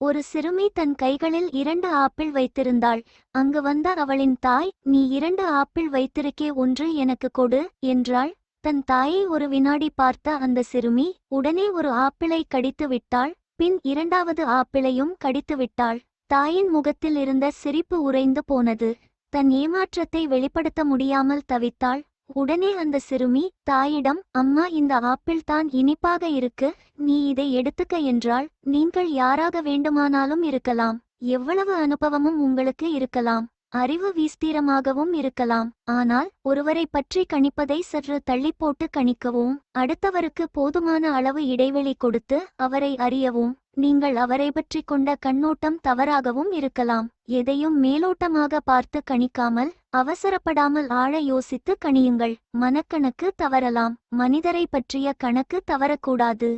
ஒரு சிறுமி தன் கைகளில் 2 ஆப்பிள் வைத்திருந்தாள். அங்கு வந்த அவளின் தாய், "நீ 2 ஆப்பிள் வைத்திருக்கே, ஒன்று எனக்கு கொடு" என்றாள். தன் தாயை ஒரு வினாடி பார்த்த அந்த சிறுமி உடனே ஒரு ஆப்பிளை கடித்து விட்டாள். பின் 2வது ஆப்பிளையும் கடித்து விட்டாள். தாயின் முகத்தில் இருந்த சிரிப்பு உறைந்து போனது. தன் ஏமாற்றத்தை வெளிப்படுத்த முடியாமல் தவித்தாள். உடனே அந்த சிறுமி தாயிடம், "அம்மா, இந்த ஆப்பிள் தான் இனிப்பாக இருக்கு, நீ இதை எடுத்துக்க" என்றாள். நீங்கள் யாராக வேண்டுமானாலும் இருக்கலாம், எவ்வளவு அனுபவமும் உங்களுக்கு இருக்கலாம், அறிவு விஸ்தீரமாகவும் இருக்கலாம். ஆனால் ஒருவரை பற்றி கணிப்பதை சற்று தள்ளிப்போட்டு கணிக்கவும், அடுத்தவருக்கு போதுமான அளவு இடைவெளி கொடுத்து அவரை அறியவும், நீங்கள் அவரை பற்றி கொண்ட கண்ணோட்டம் தவறாகவும் இருக்கலாம். எதையும் மேலோட்டமாக பார்த்து கணிக்காமல், அவசரப்படாமல் ஆழ யோசித்து கணியுங்கள். மனக்கணக்கு தவறலாம், மனிதரை பற்றிய கணக்கு தவறக்கூடாது.